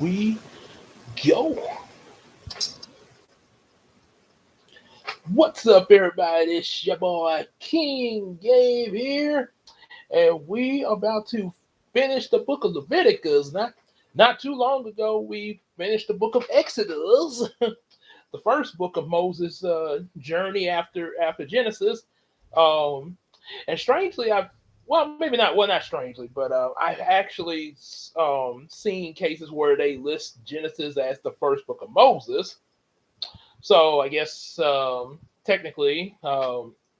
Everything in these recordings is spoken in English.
We go. What's up, everybody? It's your boy King Gabe here, and we are about to finish the book of Leviticus. Not too long ago, we finished the book of Exodus, the first book of Moses' journey after Genesis. Um, and strangely, I've well, maybe not well, not strangely, but I've actually seen cases where they list Genesis as the first book of Moses. So I guess technically,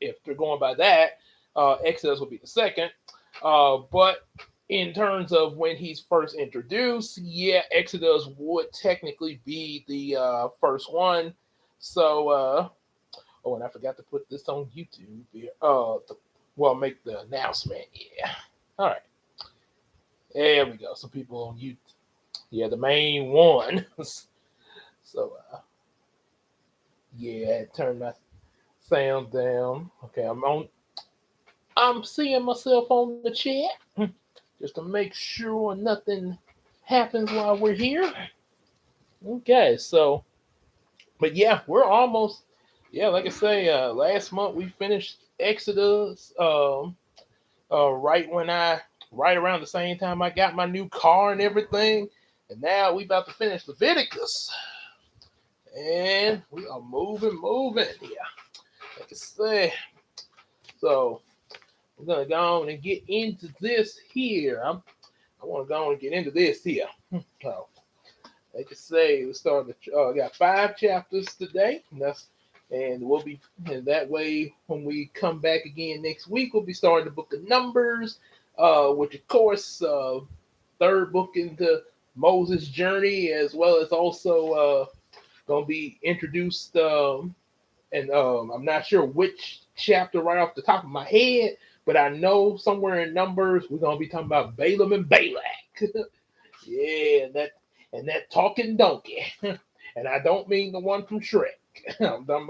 if they're going by that, Exodus would be the second. But in terms of when he's first introduced, yeah, Exodus would technically be the first one. So, oh, and I forgot to put this on YouTube here. Well, make the announcement. Yeah. All right. There we go. Some people on YouTube. Yeah, the main one. So, yeah, turn my sound down. Okay, I'm seeing myself on the chat just to make sure nothing happens while we're here. Okay, so but yeah, we're almost like I say, last month we finished Exodus. Right when right around the same time I got my new car and everything, and now we about to finish Leviticus, and we are moving. Yeah, like I say, so we're gonna go on and get into this here. I want to go on and get into this here. So, like I say, we started. Got 5 chapters today, and we'll be and that way when we come back again next week, we'll be starting the book of Numbers, which of course, third book into Moses' journey, as well as also going to be introduced. And I'm not sure which chapter right off the top of my head, but I know somewhere in Numbers we're gonna be talking about Balaam and Balak. Yeah, and that talking donkey. And I don't mean the one from Shrek. I'm talking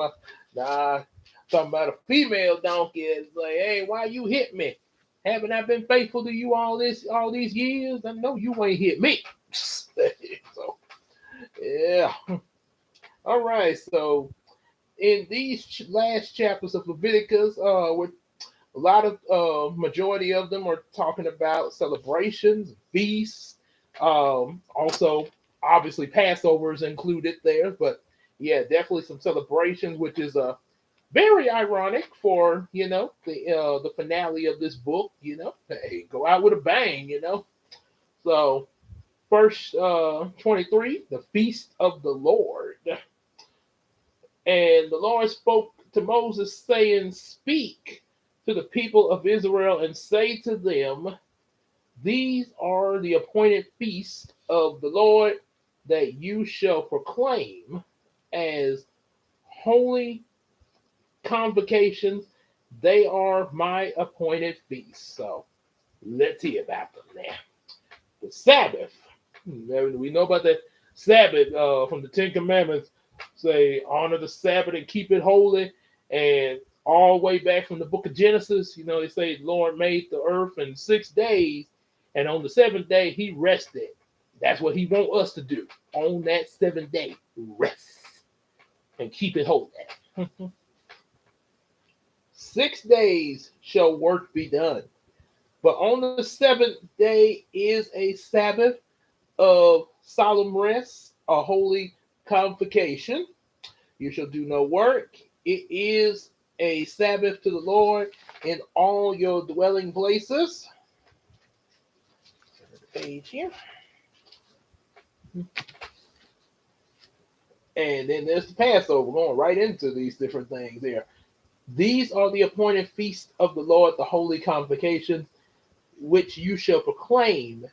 about talking about a female donkey. It's like, hey, why you hit me? Haven't I been faithful to you all these years? I know you ain't hit me. So yeah. All right, so in these last chapters of Leviticus, with a lot of majority of them are talking about celebrations, feasts. Also, obviously, Passover is included there, but yeah, definitely some celebrations, which is very ironic for the finale of this book. Hey, go out with a bang. So, verse 23, the feast of the Lord. And the Lord spoke to Moses, saying, Speak to the people of Israel and say to them, These are the appointed feasts of the Lord that you shall proclaim as holy convocations. They are my appointed feasts. So let's hear about them now. The Sabbath. We know about the Sabbath from the Ten Commandments. Say, honor the Sabbath and keep it holy. And all the way back from the book of Genesis, they say the Lord made the earth in 6 days. And on the seventh day, he rested. That's what he wants us to do. On that seventh day, rest and keep it holy. 6 days shall work be done. But on the seventh day is a Sabbath of solemn rest, a holy convocation. You shall do no work. It is a Sabbath to the Lord in all your dwelling places. Page here. And then there's the Passover, going right into these different things there. These are the appointed feasts of the Lord, the holy convocations, which you shall proclaim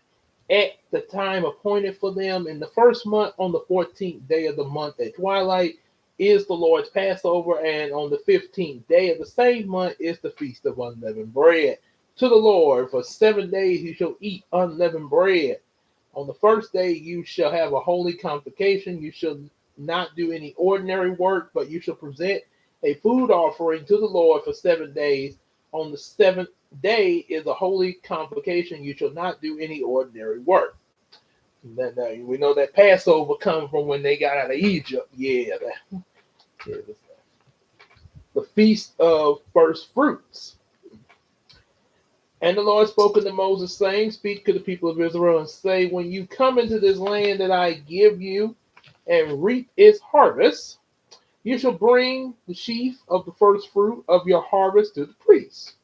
at the time appointed for them in the first month on the 14th day of the month at twilight is the Lord's Passover, and on the 15th day of the same month is the feast of unleavened bread. To the Lord, for 7 days you shall eat unleavened bread. On the first day you shall have a holy convocation. You shall not do any ordinary work, but you shall present a food offering to the Lord for 7 days. On the seventh day is a holy convocation. You shall not do any ordinary work. We know that Passover comes from when they got out of Egypt. Yeah, the feast of first fruits. And the Lord spoke unto Moses, saying, Speak to the people of Israel, and say, When you come into this land that I give you, and reap its harvest, you shall bring the sheaf of the first fruit of your harvest to the priest.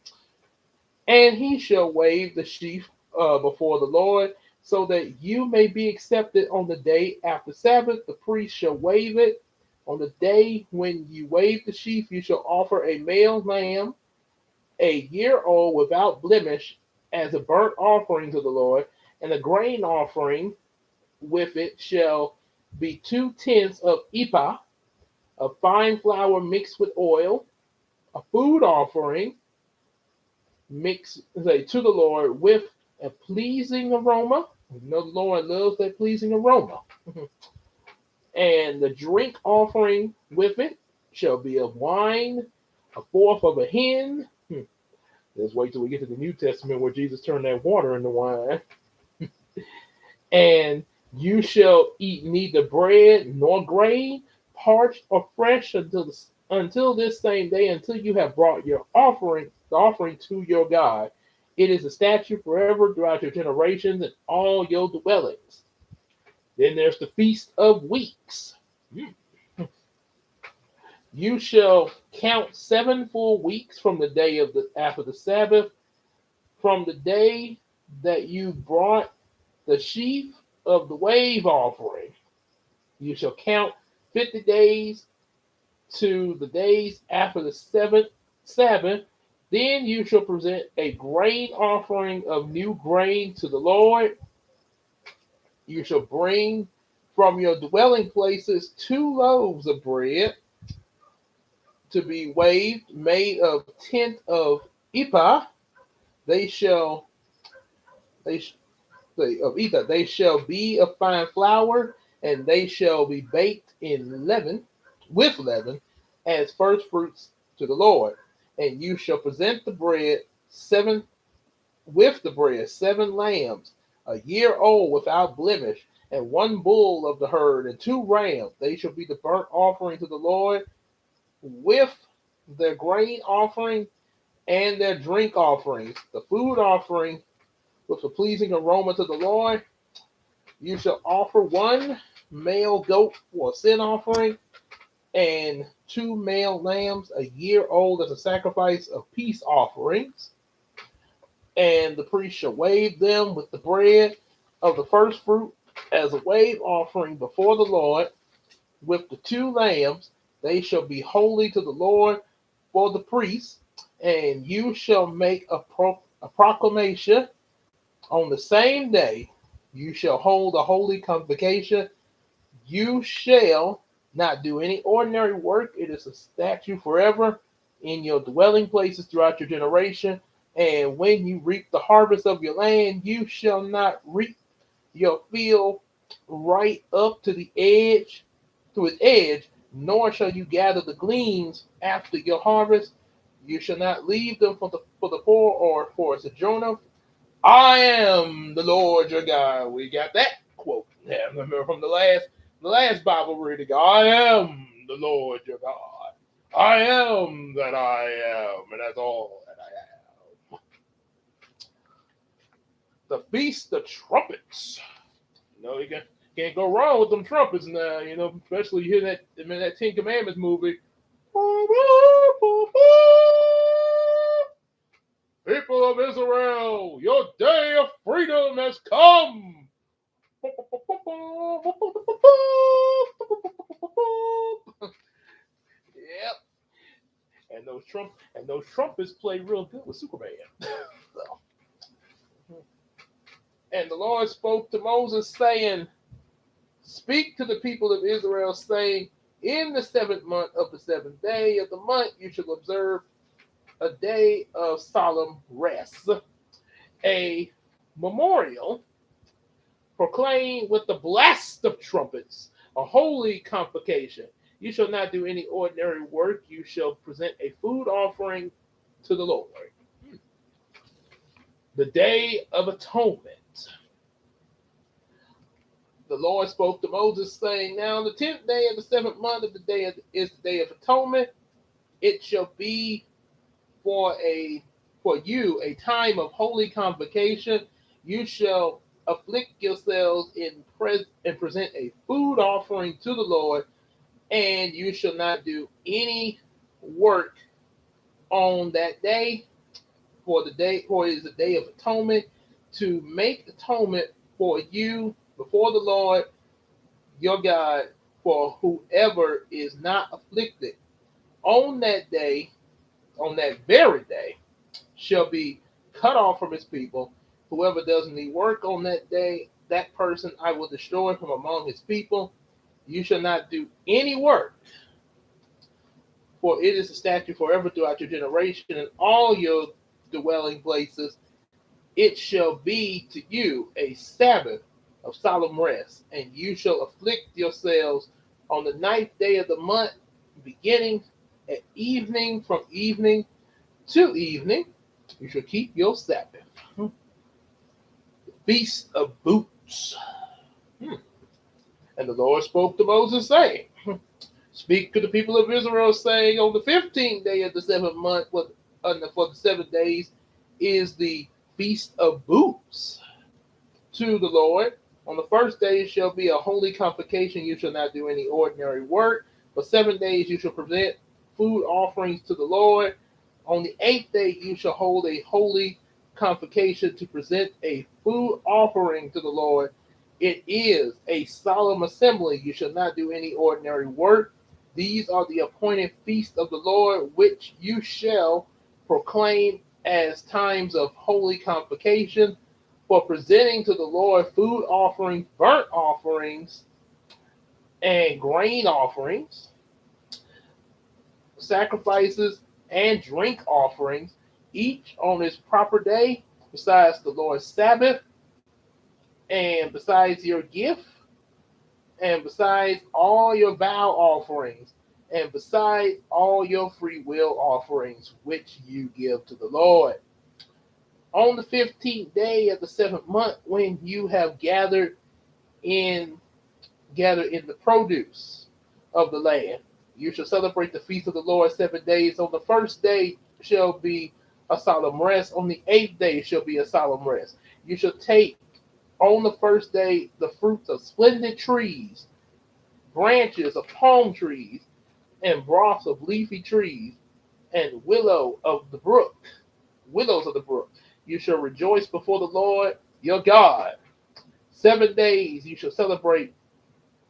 And he shall wave the sheaf before the Lord, so that you may be accepted on the day after Sabbath. The priest shall wave it. On the day when you wave the sheaf, you shall offer a male lamb, a year old without blemish, as a burnt offering to the Lord, and a grain offering with it shall be 2/10 of ephah of fine flour mixed with oil, a food offering mixed to the Lord with a pleasing aroma. You know the Lord loves that pleasing aroma. And the drink offering with it shall be of wine, a fourth of a hin. Let's wait till we get to the New Testament where Jesus turned that water into wine. And you shall eat neither bread nor grain, parched or fresh, until this same day, until you have brought your offering, the offering to your God. It is a statute forever throughout your generations and all your dwellings. Then there's the Feast of Weeks. You shall count 7 full weeks from the day of after the Sabbath, from the day that you brought the sheaf of the wave offering. You shall count 50 days to the days after the seventh Sabbath. Then you shall present a grain offering of new grain to the Lord. You shall bring from your dwelling places 2 loaves of bread to be waved, made of 10th of ephah. They shall be of fine flour, and they shall be baked in leaven, with leaven, as first fruits to the Lord. And you shall present the bread 7 lambs, a year old without blemish, and 1 bull of the herd, and 2 rams. They shall be the burnt offering to the Lord, with their grain offering and their drink offerings, the food offering with a pleasing aroma to the Lord. You shall offer 1 male goat for a sin offering, and 2 male lambs a year old as a sacrifice of peace offerings. And the priest shall wave them with the bread of the first fruit as a wave offering before the Lord with the 2 lambs. They shall be holy to the Lord for the priest. And you shall make a proclamation on the same day. You shall hold a holy convocation. You shall not do any ordinary work. It is a statute forever in your dwelling places throughout your generation. And when you reap the harvest of your land, you shall not reap your field right up to its edge, nor shall you gather the gleans after your harvest. You shall not leave them for the poor or for a sojourner. I am the Lord your God. We got that quote. Yeah, remember from the last Bible reading. I am the Lord your God. I am that I am, and that's all that I am. The Feast of Trumpets. You can't go wrong with them trumpets now. Especially you hear that in that 10 Commandments movie. People of Israel, your day of freedom has come. Yep. And those trumpets play real good with Superman. And the Lord spoke to Moses, saying, Speak to the people of Israel, saying, In the 7th month of the 7th day of the month you shall observe a day of solemn rest, a memorial proclaimed with the blast of trumpets, a holy convocation. You shall not do any ordinary work. You shall present a food offering to the Lord. The Day of Atonement. the Lord spoke to Moses, saying, "Now on the 10th day of the 7th month of the day is the day of atonement. It shall be for you a time of holy convocation. You shall afflict yourselves and present a food offering to the Lord, and you shall not do any work on that day, for it is the day of atonement, to make atonement for you before the Lord your God, for whoever is not afflicted on that day, on that very day, shall be cut off from his people. Whoever does any work on that day, that person I will destroy from among his people. You shall not do any work, for it is a statute forever throughout your generation and all your dwelling places. It shall be to you a Sabbath of solemn rest, and you shall afflict yourselves on the 9th day of the month, beginning at evening, from evening to evening. You shall keep your Sabbath. Feast of Booths. And the Lord spoke to Moses, saying, Speak to the people of Israel, saying, On the 15th day of the 7th month, for the 7 days, is the Feast of Booths to the Lord. On the first day shall be a holy convocation. You shall not do any ordinary work. For 7 days you shall present food offerings to the Lord. On the 8th day you shall hold a holy convocation to present a food offering to the Lord. It is a solemn assembly. You shall not do any ordinary work. These are the appointed feasts of the Lord, which you shall proclaim as times of holy convocation, for presenting to the Lord food offerings, burnt offerings, and grain offerings, sacrifices, and drink offerings, each on its proper day, besides the Lord's Sabbath, and besides your gift, and besides all your vow offerings, and besides all your free will offerings, which you give to the Lord. On the 15th day of the 7th month, when you have gathered in the produce of the land, you shall celebrate the feast of the Lord 7 days. On the first day shall be a solemn rest. On the 8th day shall be a solemn rest. You shall take on the first day the fruits of splendid trees, branches of palm trees, and broths of leafy trees, and willows of the brook. You shall rejoice before the Lord your God. 7 days you shall celebrate.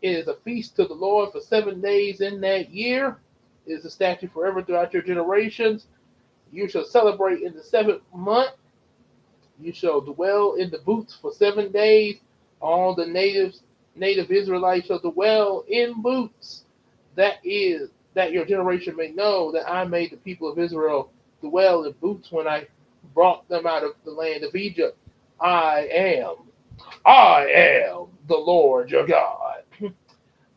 It is a feast to the Lord for 7 days in that year. It is a statute forever throughout your generations. You shall celebrate in the 7th month. You shall dwell in the booths for 7 days. All the native Israelites shall dwell in booths. That your generation may know that I made the people of Israel dwell in booths when I brought them out of the land of Egypt. I am the Lord your God.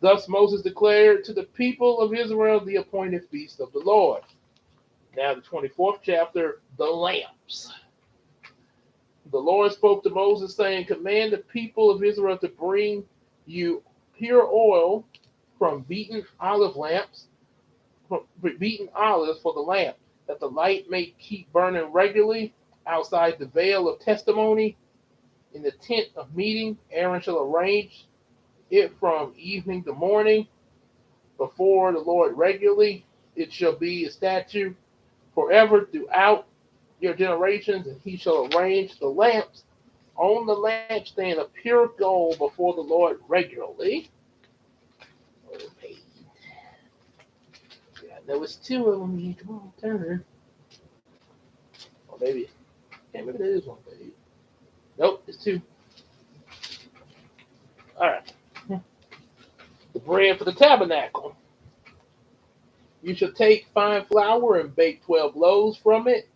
Thus Moses declared to the people of Israel the appointed feast of the Lord. Now the 24th chapter, the lamps. The Lord spoke to Moses, saying, Command the people of Israel to bring you pure oil from beaten olives for the lamp, that the light may keep burning regularly outside the veil of testimony. In the tent of meeting, Aaron shall arrange it from evening to morning before the Lord regularly. It shall be a statute forever throughout your generations, and he shall arrange the lamps on the lampstand of pure gold before the Lord regularly. Okay. Yeah, there was 2 of them each one turn. Or maybe there is 1 page. Nope, it's 2. All right. The bread for the tabernacle. You shall take fine flour and bake 12 loaves from it.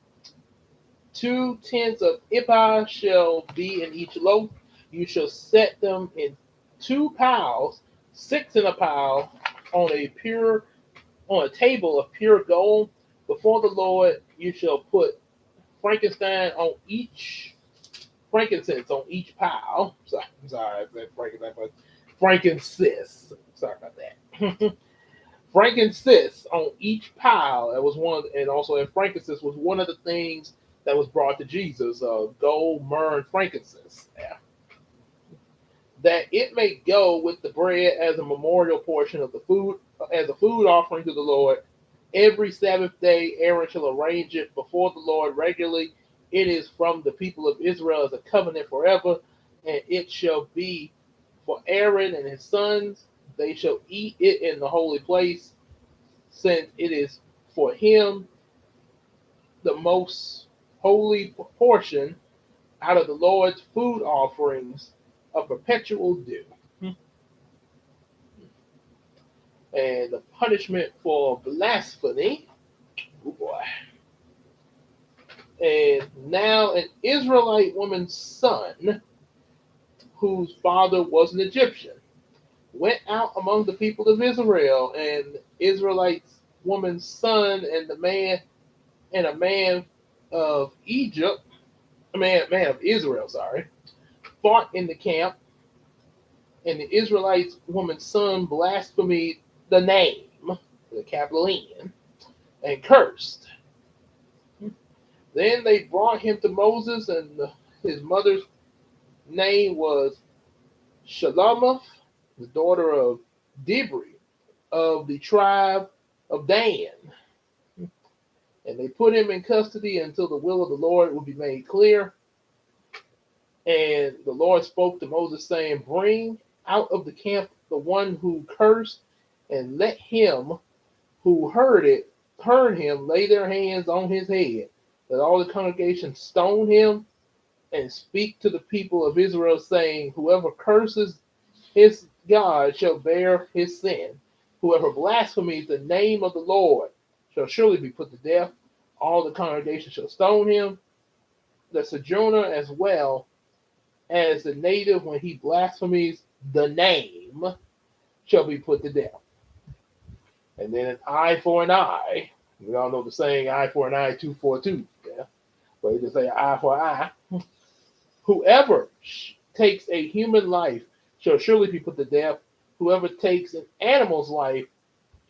2 tenths of ephah shall be in each loaf. You shall set them in 2 piles, 6 in a pile, on a table of pure gold. Before the Lord, you shall put frankincense on each pile. Sorry, I said frankincense. frankincense. Sorry about that. Frankincense on each pile. That was one, and also in frankincense was one of the things that was brought to Jesus. Gold, myrrh, and frankincense. Yeah. That it may go with the bread as a memorial portion of the food, as a food offering to the Lord. Every Sabbath day, Aaron shall arrange it before the Lord regularly. It is from the people of Israel as a covenant forever, and it shall be for Aaron and his sons. They shall eat it in the holy place, since it is for him the most holy portion out of the Lord's food offerings, a perpetual due. And the punishment for blasphemy, oh boy. And now an Israelite woman's son, whose father was an Egyptian, went out among the people of Israel, and Israelite woman's son and a man of Egypt, man of Israel, fought in the camp, and the Israelite woman's son blasphemed the name, the capital N, and cursed. Then they brought him to Moses, and his mother's name was Shalamoth, the daughter of Dibri, of the tribe of Dan. And they put him in custody until the will of the Lord would be made clear. And the Lord spoke to Moses, saying, bring out of the camp the one who cursed, and let him who heard him lay their hands on his head. Let all the congregation stone him, and speak to the people of Israel, saying, whoever curses his God shall bear his sin. Whoever blasphemes the name of the Lord shall surely be put to death. All the congregation shall stone him, the sojourner as well as the native, when he blasphemes the name, shall be put to death. And then an eye for an eye. We all know the saying, eye for an eye, tooth for a tooth. Yeah? But they just say eye for an eye. Whoever takes a human life shall surely be put to death. Whoever takes an animal's life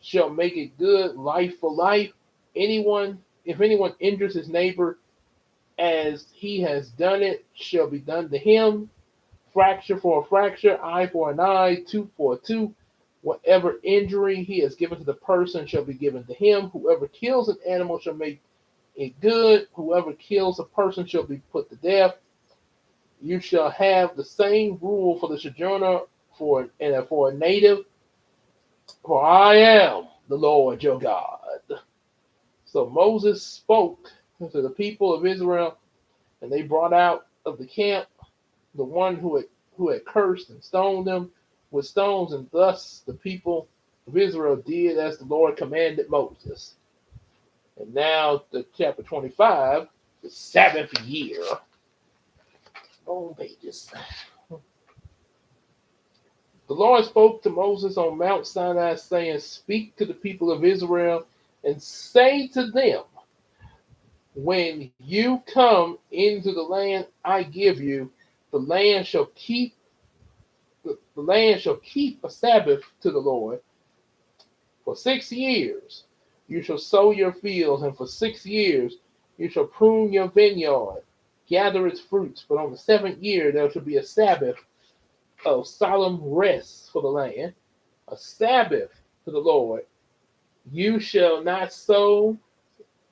shall make it good, life for life. If anyone injures his neighbor as he has done it, shall be done to him. Fracture for a fracture, eye for an eye, tooth for a tooth. Whatever injury he has given to the person shall be given to him. Whoever kills an animal shall make it good. Whoever kills a person shall be put to death. You shall have the same rule for the sojourner for a native, for I am the Lord your God. So Moses spoke to the people of Israel, and they brought out of the camp the one who had cursed, and stoned them with stones, and thus the people of Israel did as the Lord commanded Moses. And now to chapter 25, the Sabbath year. Long pages. The Lord spoke to Moses on Mount Sinai, saying, speak to the people of Israel and say to them, when you come into the land I give you, the land shall keep a Sabbath to the Lord. For 6 years you shall sow your fields, and for 6 years you shall prune your vineyard, gather its fruits. But on the 7th year there shall be a Sabbath of solemn rest for the land, a Sabbath to the Lord. You shall not sow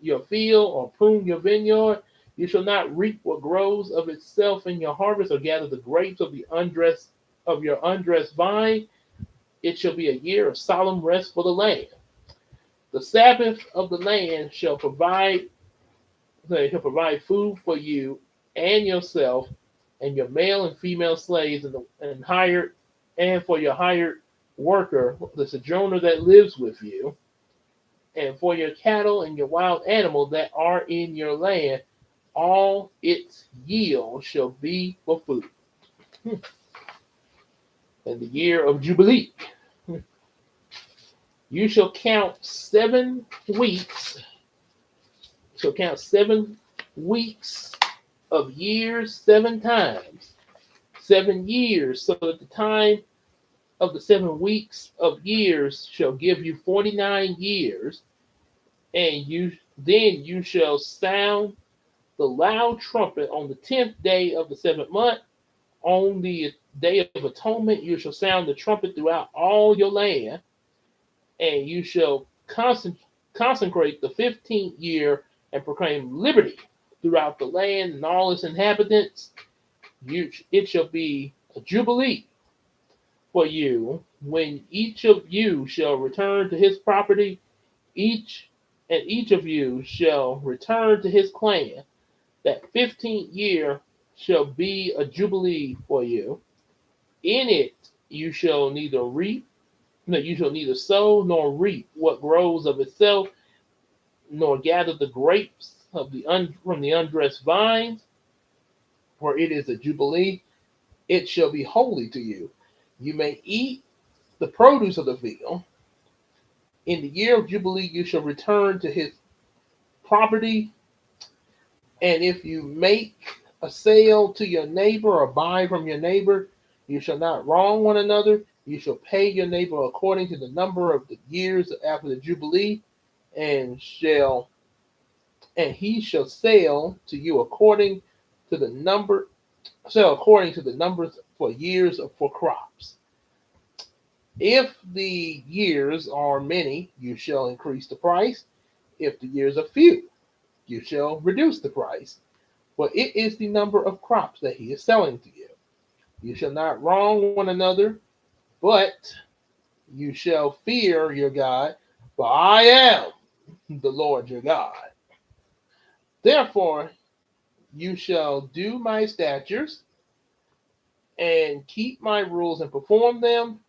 your field or prune your vineyard. You shall not reap what grows of itself in your harvest, or gather the grapes of your undressed vine. It shall be a year of solemn rest for the land. The Sabbath of the land shall provide food for you and yourself, and your male and female slaves, and for your hired worker, the sojourner that lives with you, and for your cattle and your wild animal that are in your land. All its yield shall be for food. And the year of Jubilee, you shall count 7 weeks. So count 7 weeks of years 7 times, 7 years, so that the time of the 7 weeks of years shall give you 49 years, and you shall sound the loud trumpet on the 10th day of the 7th month. On the day of atonement, you shall sound the trumpet throughout all your land, and you shall consecrate the 15th year and proclaim liberty throughout the land and all its inhabitants. It shall be a jubilee for you when each of you shall return to his property, each of you shall return to his clan. That 15th year shall be a jubilee for you. In it you shall neither reap, no, you shall neither sow nor reap what grows of itself, nor gather the grapes from the undressed vines, for it is a jubilee. It shall be holy to you. You may eat the produce of the field. In the year of jubilee you shall return to his property, and if you make a sale to your neighbor or buy from your neighbor, you shall not wrong one another. You shall pay your neighbor according to the number of the years after the jubilee, and he shall sell to you according to the numbers for years for crops. If the years are many, you shall increase the price. If the years are few, you shall reduce the price. For it is the number of crops that he is selling to you. You shall not wrong one another, but you shall fear your God, for I am the Lord your God. Therefore, you shall do my statutes and keep my rules and perform them.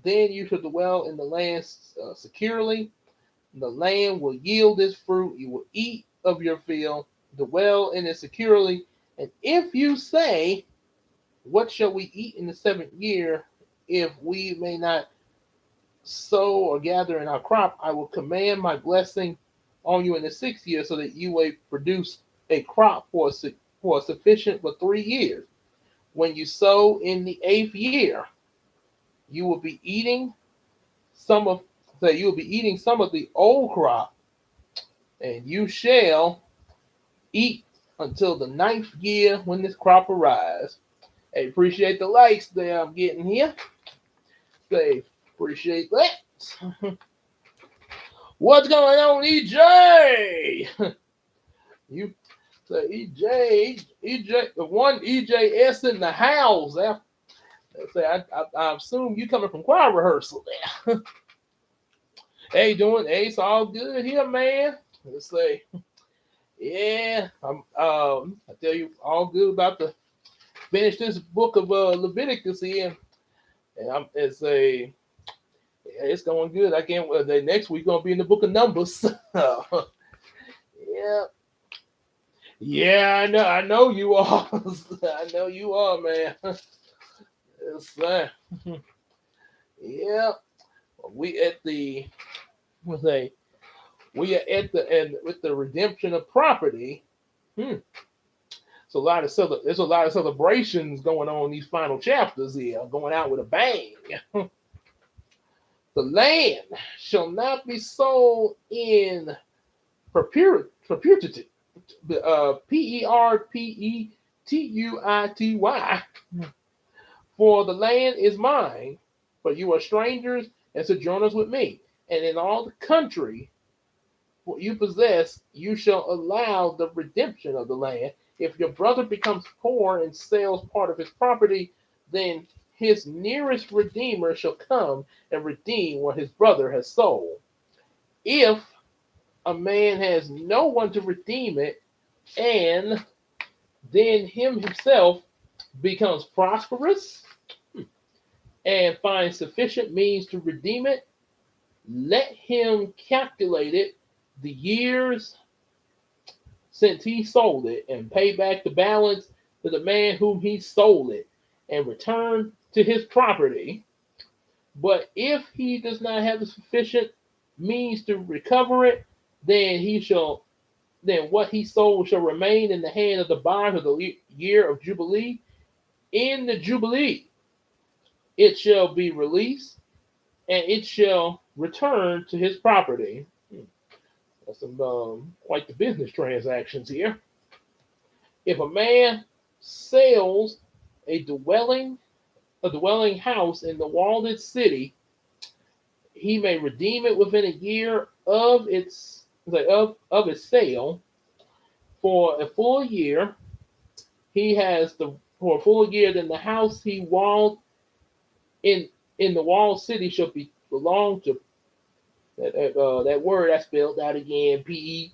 Then you shall dwell in the land securely. The land will yield its fruit. You will eat of your field, dwell in it securely. And if you say, what shall we eat in the 7th year, if we may not sow or gather in our crop, I will command my blessing on you in the 6th year, so that you may produce a crop for sufficient for 3 years. When you sow in the 8th year, you will be eating some of the old crop, and you shall eat until the 9th year when this crop arrives. Hey, appreciate the likes there I'm getting here. Say, appreciate that. What's going on, EJ? You say EJ, the one EJS in the house. I assume you coming from choir rehearsal there. Hey, it's all good here, man. Let's say, yeah, I tell you, all good about to finish this book of Leviticus here, and it's going good. I can't. The next week gonna be in the book of Numbers. Yeah, yeah, I know you are. I know you are, man. It's, yeah, we at the and with the redemption of property. So there's a lot of celebrations going on in these final chapters here, going out with a bang. The land shall not be sold in perpetuity. Perpetuity. For the land is mine, but you are strangers and sojourners with me. And in all the country what you possess, you shall allow the redemption of the land. If your brother becomes poor and sells part of his property, then his nearest redeemer shall come and redeem what his brother has sold. If a man has no one to redeem it, and then himself becomes prosperous and finds sufficient means to redeem it, let him calculate it the years since he sold it, and pay back the balance to the man whom he sold it, and return to his property. But if he does not have the sufficient means to recover it, then what he sold shall remain in the hand of the buyers of the year of Jubilee. In the Jubilee, it shall be released, and it shall return to his property. That's some quite the business transactions here. If a man sells a dwelling house in the walled city, he may redeem it within a year of its sale. For a full year, he has the for a full year. Then the house he walled in the walled city shall belong to that word I spelled out again, Perpetuity,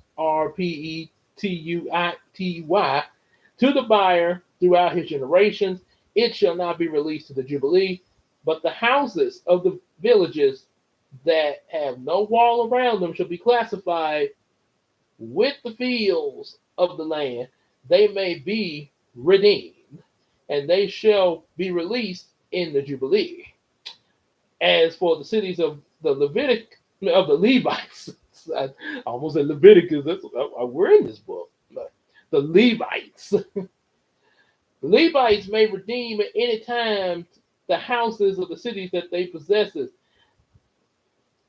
to the buyer throughout his generations. It shall not be released to the Jubilee, but the houses of the villages that have no wall around them shall be classified with the fields of the land. They may be redeemed, and they shall be released in the Jubilee. As for the cities of the Levites, I almost said Leviticus. We're in this book. The Levites. The Levites may redeem at any time the houses of the cities that they possess. And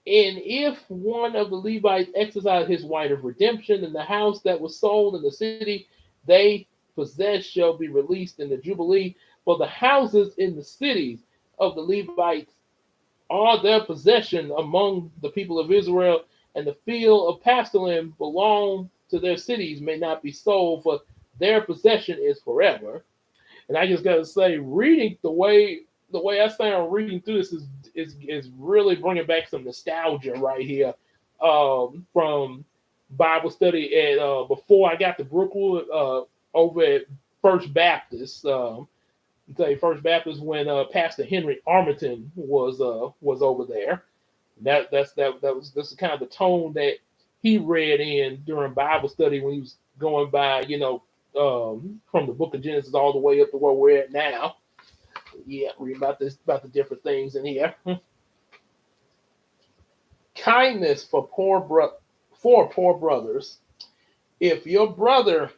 if one of the Levites exercise his right of redemption, in the house that was sold in the city they possess shall be released in the Jubilee. For the houses in the cities of the Levites are their possession among the people of Israel, and the field of Pastolim belong to their cities, may not be sold, for their possession is forever. And I just gotta say, reading the way I sound reading through this is really bringing back some nostalgia right here, from Bible study at before I got to Brookwood, over at First Baptist. Say First Baptist when Pastor Henry Armington was over there. That's kind of the tone that he read in during Bible study when he was going by, from the Book of Genesis all the way up to where we're at now. Yeah, read about the different things in here. Kindness for poor brothers. If your brother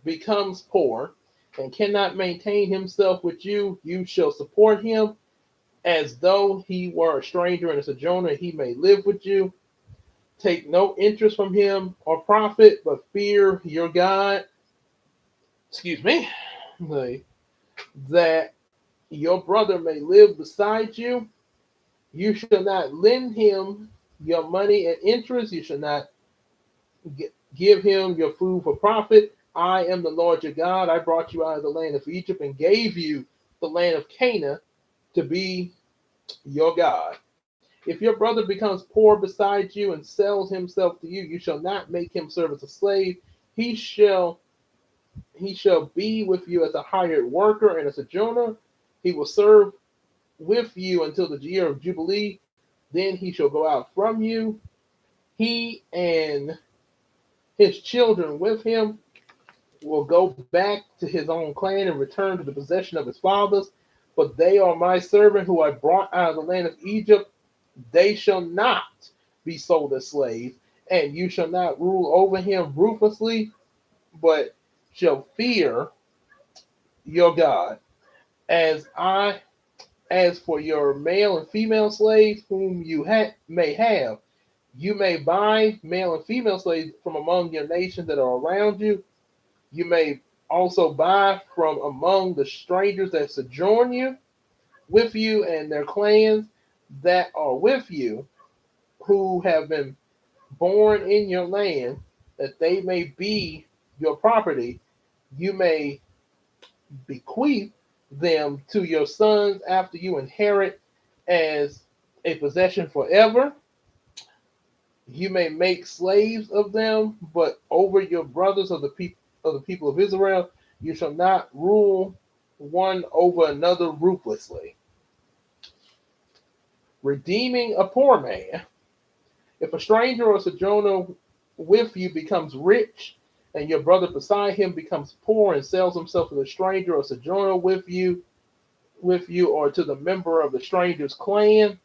becomes poor and cannot maintain himself with you, you shall support him as though he were a stranger and a sojourner. He may live with you. Take no interest from him or profit, but fear your God. Excuse me. That your brother may live beside you. You shall not lend him your money at interest. You shall not give him your food for profit. I am the Lord your God. I brought you out of the land of Egypt and gave you the land of Canaan to be your God. If your brother becomes poor beside you and sells himself to you, you shall not make him serve as a slave. He shall be with you as a hired worker and a sojourner. He will serve with you until the year of Jubilee. Then he shall go out from you, he and his children with him will go back to his own clan and return to the possession of his fathers. But they are my servant who I brought out of the land of Egypt. They shall not be sold as slaves, and you shall not rule over him ruthlessly, but shall fear your God. As for your male and female slaves whom you may have, you may buy male and female slaves from among your nations that are around you. You may also buy from among the strangers that sojourn with you and their clans that are with you, who have been born in your land, that they may be your property. You may bequeath them to your sons after you inherit as a possession forever. You may make slaves of them, but over your brothers of the people of Israel, you shall not rule one over another ruthlessly. Redeeming a poor man. If a stranger or sojourner with you becomes rich, and your brother beside him becomes poor and sells himself to the stranger or sojourner with you, or to the member of the stranger's clan,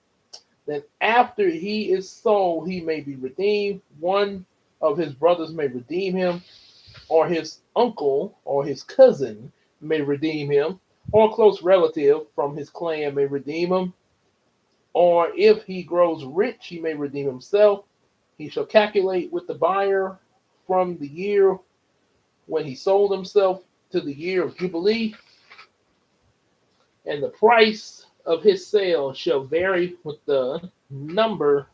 then after he is sold, he may be redeemed. One of his brothers may redeem him, or his uncle or his cousin may redeem him, or close relative from his clan may redeem him, or if he grows rich, he may redeem himself. He shall calculate with the buyer from the year when he sold himself to the year of Jubilee, and the price of his sale shall vary number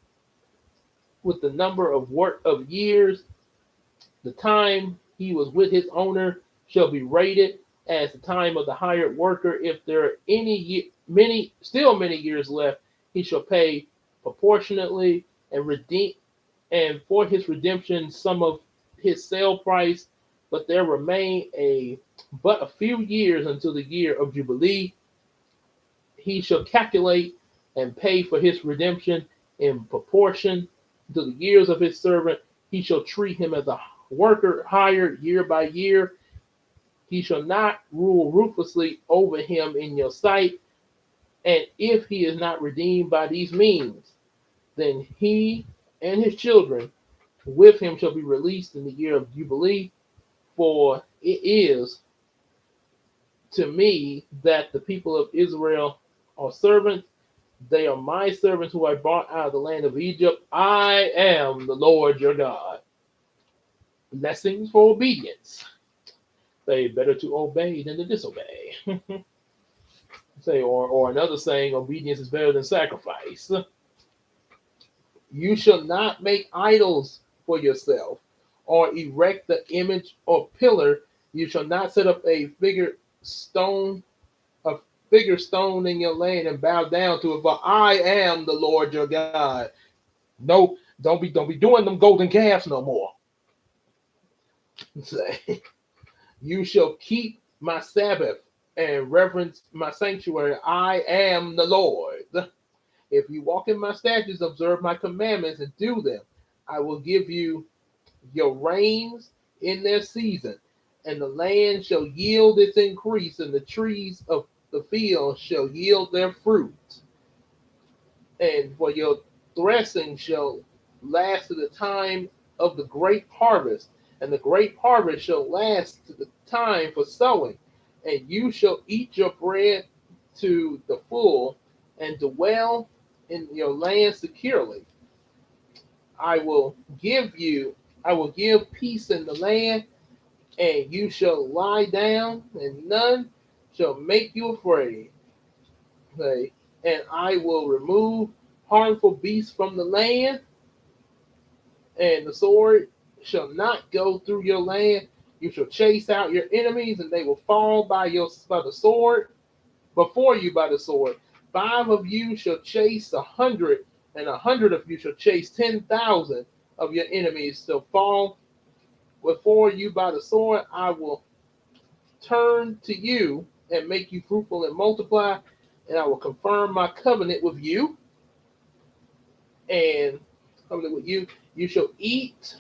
with the number of work of years. The time he was with his owner shall be rated as the time of the hired worker. If there are many years left, he shall pay proportionately and redeem and for his redemption some of his sale price. But there remain but a few years until the year of Jubilee. He shall calculate and pay for his redemption in proportion to the years of his servant. He shall treat him as a worker hired year by year. He shall not rule ruthlessly over him in your sight. And if he is not redeemed by these means, then he and his children with him shall be released in the year of Jubilee. For it is to me that the people of Israel are servants. They are my servants who I brought out of the land of Egypt. I am the Lord your God. Blessings for obedience. Say, better to obey than to disobey. Say, or another saying, obedience is better than sacrifice. You shall not make idols for yourself, or erect the image or pillar. You shall not set up a stone figure stone in your land and bow down to it. For I am the Lord your God. No, don't be doing them golden calves no more. Say, you shall keep my Sabbath and reverence my sanctuary. I am the Lord. If you walk in my statutes, observe my commandments, and do them, I will give you your rains in their season, and the land shall yield its increase, and the trees of the field shall yield their fruit. And for your threshing shall last to the time of the great harvest, and the great harvest shall last to the time for sowing, and you shall eat your bread to the full, and dwell in your land securely. I will give peace in the land, and you shall lie down, and none shall make you afraid. Okay. And I will remove harmful beasts from the land, and the sword shall not go through your land. You shall chase out your enemies, and they will fall by the sword, before you by the sword. 5 of you shall chase 100, and 100 of you shall chase 10,000 of your enemies shall fall before you by the sword. I will turn to you and make you fruitful and multiply, and I will confirm my covenant with you. And covenant with you, you shall eat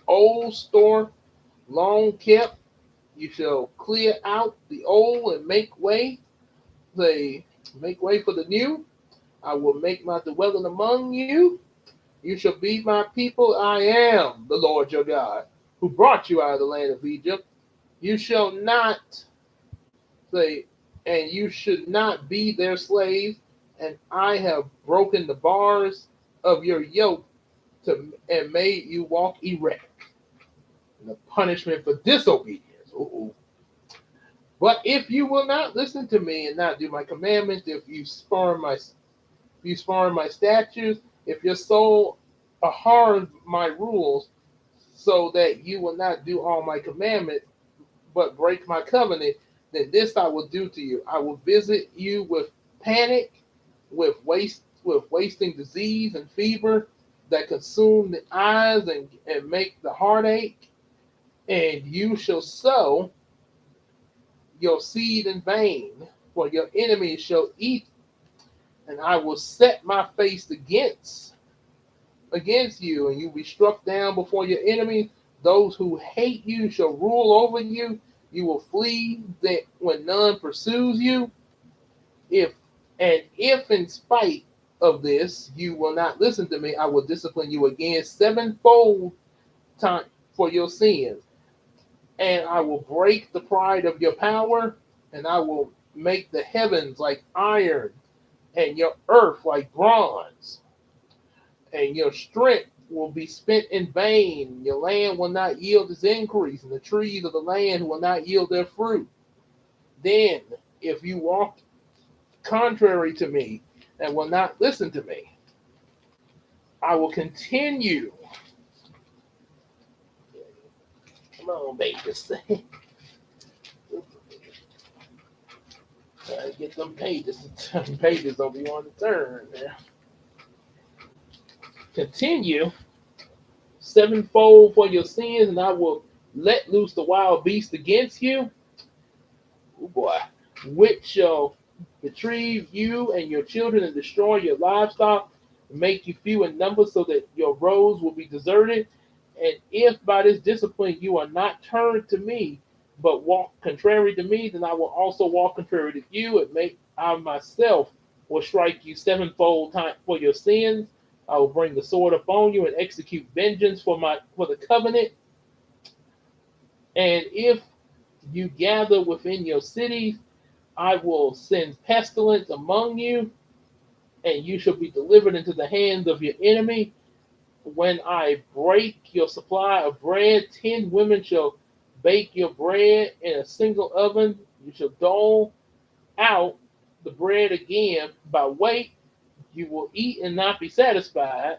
old store, long kept. You shall clear out the old and make way for the new. I will make my dwelling among you. You shall be my people. I am the Lord your God, who brought you out of the land of Egypt. You shall not and you should not be their slaves. And I have broken the bars of your yoke and made you walk erect. And the punishment for disobedience. Uh-oh. But if you will not listen to me and not do my commandments, if you spurn my statutes, if your soul abhors my rules, so that you will not do all my commandments, but break my covenant, then this I will do to you. I will visit you with panic, with wasting disease and fever that consume the eyes and make the heart ache. And you shall sow your seed in vain, for your enemies shall eat, and I will set my face against you, and you will be struck down before your enemies. Those who hate you shall rule over you. You will flee when none pursues you. If in spite of this you will not listen to me, I will discipline you again sevenfold time for your sins. And I will break the pride of your power, and I will make the heavens like iron, and your earth like bronze, and your strength will be spent in vain. Your land will not yield its increase, and the trees of the land will not yield their fruit. Then, if you walk contrary to me and will not listen to me, I will continue. Come on, baby. Try to get them pages. Pages don't be on the turn there. Continue sevenfold for your sins, and I will let loose the wild beast against you. Oh boy, which shall retrieve you and your children and destroy your livestock, and make you few in number, so that your roads will be deserted. And if by this discipline you are not turned to me, but walk contrary to me, then I will also walk contrary to you, and make I myself will strike you sevenfold time for your sins. I will bring the sword upon you and execute vengeance for the covenant. And if you gather within your cities, I will send pestilence among you, and you shall be delivered into the hands of your enemy. When I break your supply of bread, 10 women shall bake your bread in a single oven. You shall dole out the bread again by weight. You will eat and not be satisfied.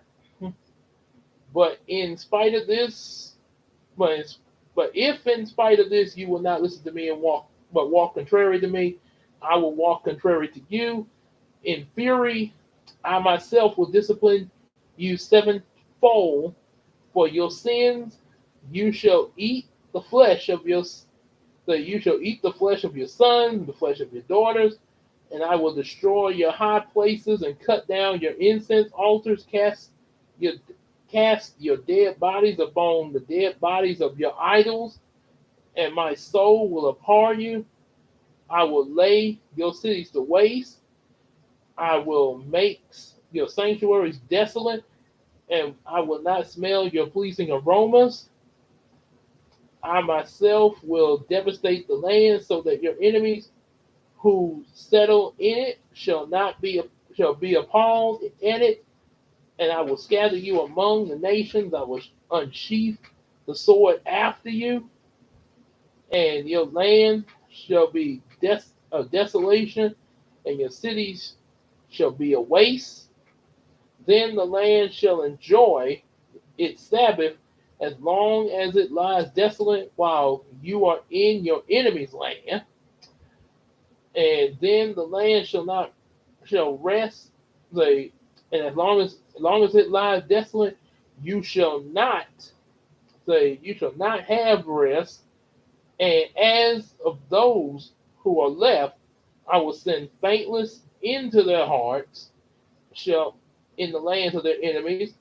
But in spite of this, but, but if in spite of this you will not listen to me and walk contrary to me, I will walk contrary to you. In fury, I myself will discipline you sevenfold for your sins. You shall eat the flesh of your you shall eat the flesh of your sons, the flesh of your daughters, and I will destroy your high places and cut down your incense altars. Your cast your dead bodies upon the dead bodies of your idols, and my soul will abhor you. I will lay your cities to waste. I will make your sanctuaries desolate, and I will not smell your pleasing aromas. I myself will devastate the land, so that your enemies who settle in it shall be appalled in it. And I will scatter you among the nations. I will unsheath the sword after you, and your land shall be a desolation, and your cities shall be a waste. Then the land shall enjoy its Sabbath as long as it lies desolate while you are in your enemy's land. And then the land shall rest. And as long as it lies desolate, you shall not you shall not have rest. And as of those who are left, I will send faintness into their hearts, shall in the lands of their enemies.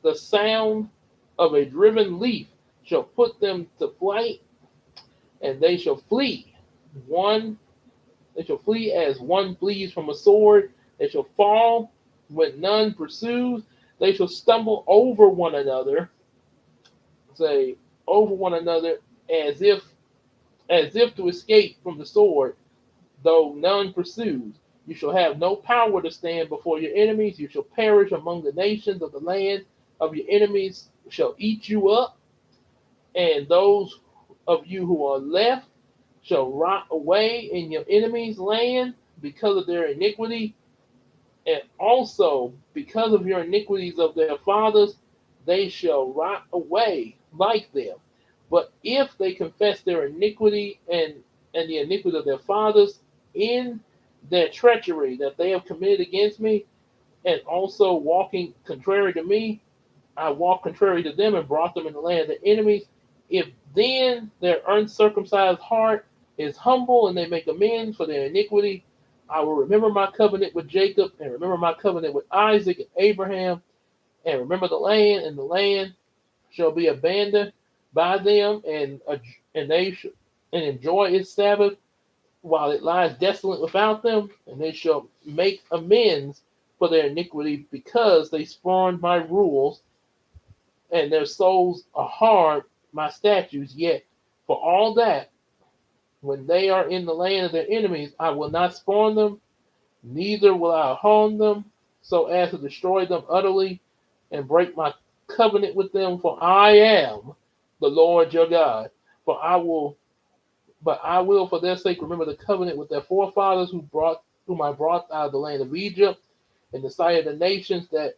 The sound of a driven leaf shall put them to flight, and they shall flee. One They shall flee as one flees from a sword. They shall fall when none pursues. They shall stumble over one another, say over one another, as if to escape from the sword, though none pursues. You shall have no power to stand before your enemies. You shall perish among the nations of the land of your enemies shall eat you up, and those of you who are left shall rot away in your enemies' land because of their iniquity, and also because of your iniquities of their fathers, they shall rot away like them. But if they confess their iniquity and the iniquity of their fathers in their treachery that they have committed against me, and also walking contrary to me, I walked contrary to them and brought them in the land of their enemies. If then their uncircumcised heart is humble and they make amends for their iniquity, I will remember my covenant with Jacob and remember my covenant with Isaac and Abraham, and remember the land, and the land shall be abandoned by them, and they and enjoy its Sabbath while it lies desolate without them, and they shall make amends for their iniquity because they spurned my rules, and their souls are hard my statutes. Yet for all that when they are in the land of their enemies, I will not scorn them, neither will I harm them, so as to destroy them utterly and break my covenant with them, for I am the Lord your God. But I will for their sake remember the covenant with their forefathers whom I brought out of the land of Egypt in the sight of the nations, that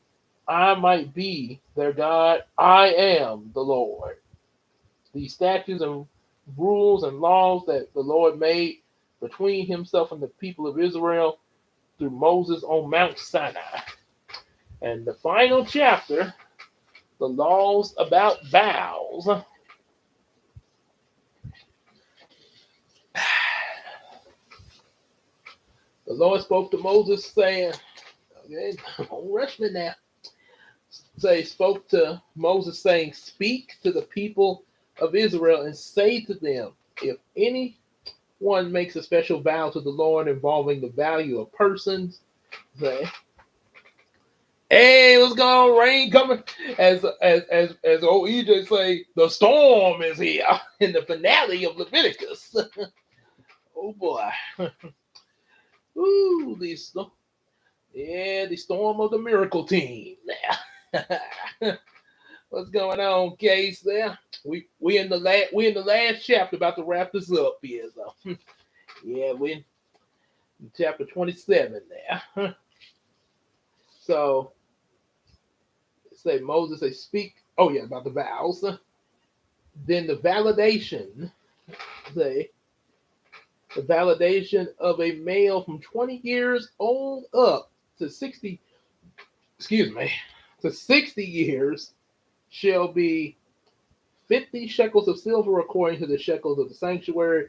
I might be their God. I am the Lord. These statutes and rules and laws that the Lord made between himself and the people of Israel through Moses on Mount Sinai. And the final chapter, the laws about vows. The Lord spoke to Moses saying, okay, don't rush me now. So he spoke to Moses saying, speak to the people of Israel and say to them, if anyone makes a special vow to the Lord involving the value of persons, say, hey, what's going on? Rain coming. As old EJ say, the storm is here in the finale of Leviticus. Oh boy. Ooh, the storm of the miracle team. What's going on, Case? There, we in the last chapter, about to wrap this up here. So, yeah, we in chapter 27 there. So, say Moses, say speak. Oh yeah, about the vows. Then the validation. Say the validation of a male from 20 years old up to 60. Excuse me, to 60 years shall be 50 shekels of silver according to the shekels of the sanctuary.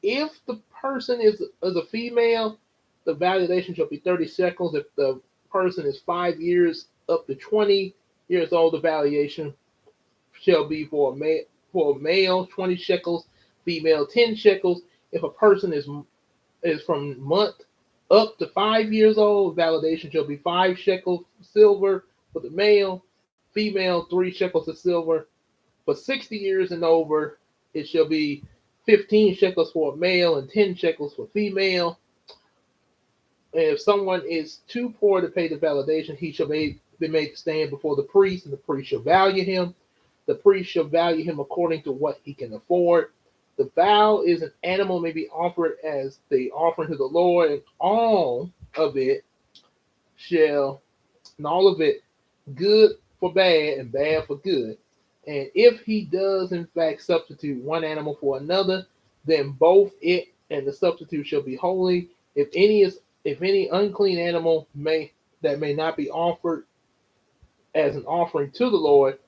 If the person is a female, the valuation shall be 30 shekels. If the person is 5 years up to 20 years old, the valuation shall be for a male 20 shekels, female 10 shekels. If a person is from month up to 5 years old, validation shall be 5 shekels silver for the male, female 3 shekels of silver. For 60 years and over, it shall be 15 shekels for a male and 10 shekels for female. And if someone is too poor to pay the validation, he shall be made to stand before the priest, and the priest shall value him. The priest shall value him according to what he can afford. The vow is an animal may be offered as the offering to the Lord, and all of it, good for bad and bad for good. And if he does in fact substitute one animal for another, then both it and the substitute shall be holy. If any unclean animal may not be offered as an offering to the Lord,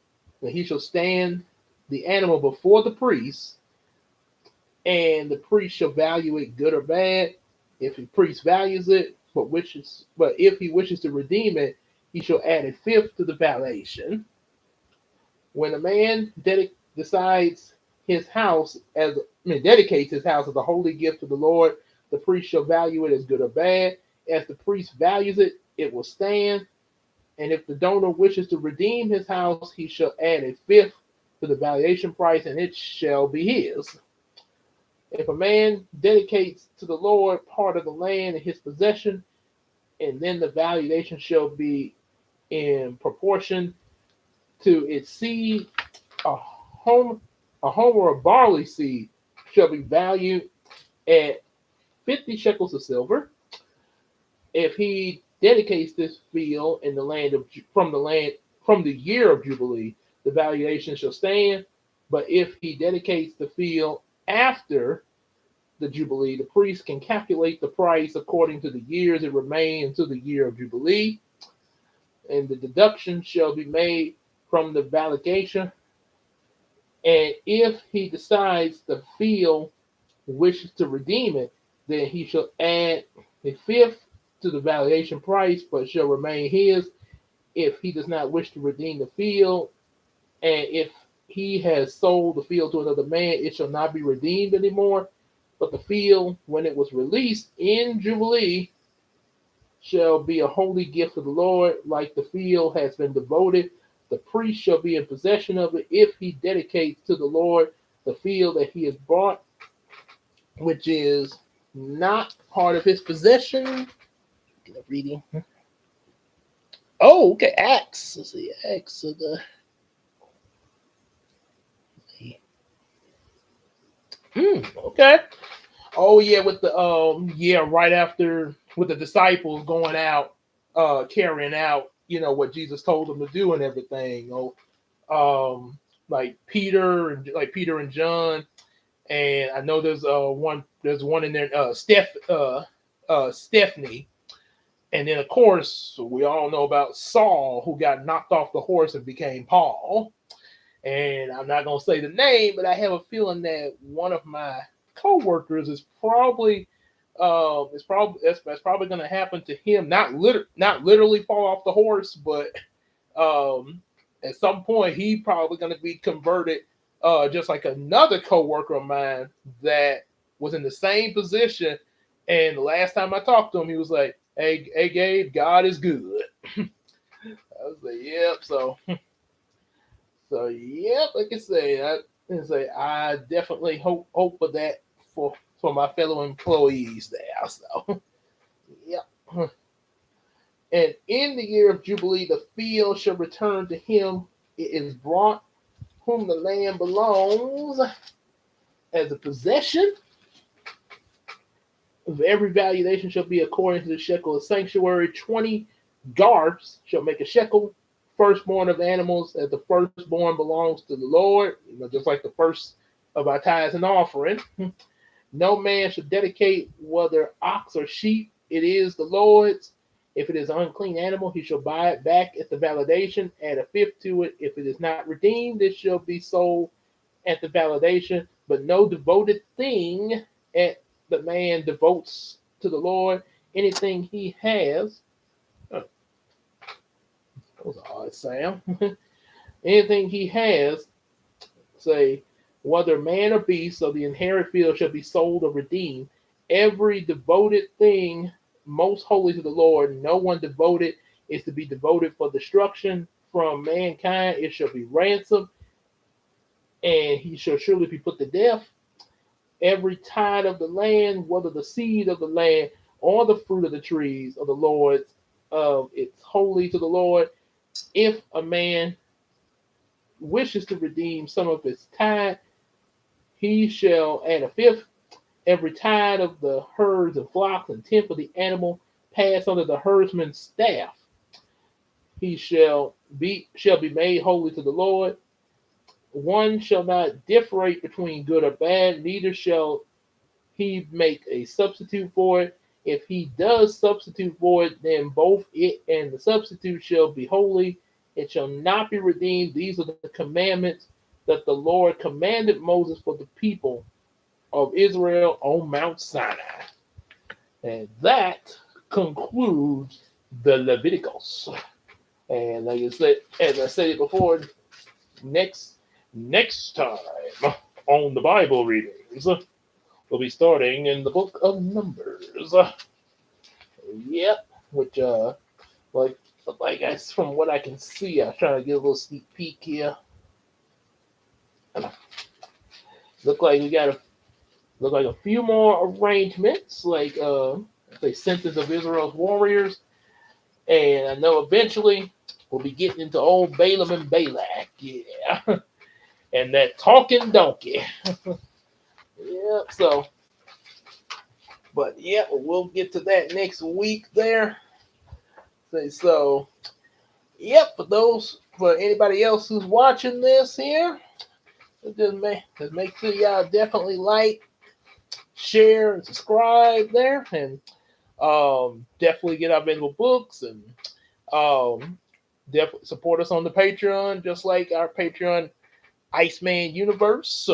then he shall stand the animal before the priest, and the priest shall value it good or bad. If the priest values it, but if he wishes to redeem it, he shall add a fifth to the valuation. When a man dedicates his house as a holy gift to the Lord, the priest shall value it as good or bad. As the priest values it, it will stand. And if the donor wishes to redeem his house, he shall add a fifth to the valuation price, and it shall be his. If a man dedicates to the Lord part of the land in his possession, and then the valuation shall be in proportion to its seed, a homer of barley seed shall be valued at 50 shekels of silver. If he dedicates this field in the land from the year of Jubilee, the valuation shall stand. But if he dedicates the field after the Jubilee, the priest can calculate the price according to the years it remained until the year of Jubilee, and the deduction shall be made from the valuation. And if he decides the field wishes to redeem it, then he shall add a fifth to the valuation price, but shall remain his. If he does not wish to redeem the field, and if he has sold the field to another man, it shall not be redeemed anymore. But the field, when it was released in Jubilee, shall be a holy gift to the Lord, like the field has been devoted. The priest shall be in possession of it if he dedicates to the Lord the field that he has bought which is not part of his possession. Get a reading. Oh, okay, Acts. Let's see, Acts of the. Okay. Oh yeah, with the right after with the disciples going out, carrying out, what Jesus told them to do and everything. Like Peter and John, and I know there's one in there, Stephanie, and then of course we all know about Saul, who got knocked off the horse and became Paul. And I'm not gonna say the name, but I have a feeling that one of my coworkers is probably that's probably gonna happen to him. Not literally fall off the horse, but um, at some point he probably gonna be converted. Just like another coworker of mine that was in the same position, and the last time I talked to him, he was like, "Hey, Gabe, God is good." I was like, "Yep." So yep, like I definitely hope for that for my fellow employees there. So yep. And in the year of Jubilee, the field shall return to him it is brought, whom the land belongs, as a possession. Of every valuation shall be according to the shekel of sanctuary. 20 garths shall make a shekel. Firstborn of animals, as the firstborn belongs to the Lord, just like the first of our tithes and offering. No man shall dedicate whether ox or sheep, it is the Lord's. If it is an unclean animal, he shall buy it back at the validation, add a fifth to it. If it is not redeemed, it shall be sold at the validation. But no devoted thing at the man devotes to the Lord, anything he has. Oh, that was an odd sound. Anything he has, say, whether man or beast, so the inherent field shall be sold or redeemed. Every devoted thing most holy to the Lord, no one devoted is to be devoted for destruction from mankind. It shall be ransomed, and he shall surely be put to death. Every tithe of the land, whether the seed of the land or the fruit of the trees of the Lord's, it's holy to the Lord. If a man wishes to redeem some of his tithe, he shall add a fifth. Every tithe of the herds and flocks and tenth of the animal pass under the herdsman's staff. He shall be made holy to the Lord. One shall not differentiate between good or bad, neither shall he make a substitute for it. If he does substitute for it, then both it and the substitute shall be holy. It shall not be redeemed. These are the commandments that the Lord commanded Moses for the people of Israel on Mount Sinai. And that concludes the Leviticus. And like I said, as I said it before, next time on the Bible readings, we'll be starting in the book of Numbers. Yep, which like guys, from what I can see, I'm trying to get a little sneak peek here. Look like a few more arrangements, like say Census of Israel's warriors, and I know eventually we'll be getting into old Balaam and Balak, yeah, and that talking donkey. Yep. So, but yeah, we'll get to that next week there. So, yep. For anybody else who's watching this here, just make sure y'all definitely like, share, and subscribe there, and definitely get our available books, and definitely support us on the Patreon, just like our Patreon Iceman Universe,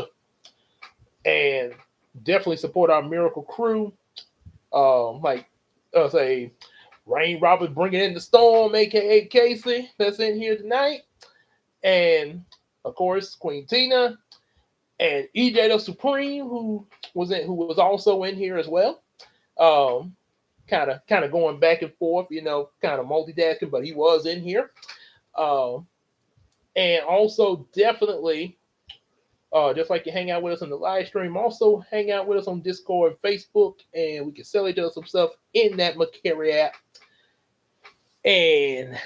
and definitely support our Miracle Crew. Like say Rain Roberts bringing in the storm, aka Casey, that's in here tonight, and of course Queen Tina and EJ the Supreme, who was also in here as well. Kind of going back and forth, kind of multitasking, but he was in here. And also definitely Just like you hang out with us on the live stream, also hang out with us on Discord, Facebook, and we can sell each other some stuff in that Macari app. And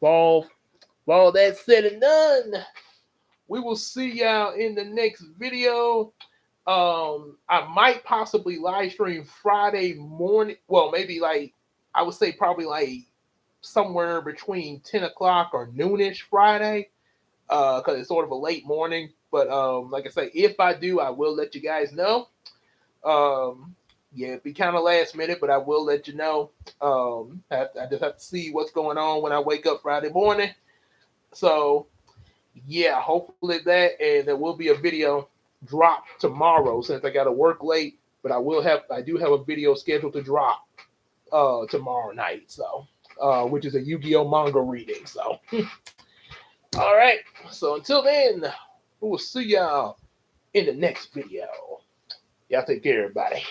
all that said and done, we will see y'all in the next video. I might possibly live stream Friday morning. Well, maybe like I would say probably like somewhere between 10 o'clock or noonish Friday, because it's sort of a late morning. But like I say, if I do, I will let you guys know. Yeah, it'd be kind of last minute, but I will let you know. I just have to see what's going on when I wake up Friday morning. So yeah, hopefully that, and there will be a video drop tomorrow since I got to work late. But I do have a video scheduled to drop tomorrow night. So which is a Yu-Gi-Oh manga reading. So all right. So until then, we will see y'all in the next video. Y'all take care, everybody.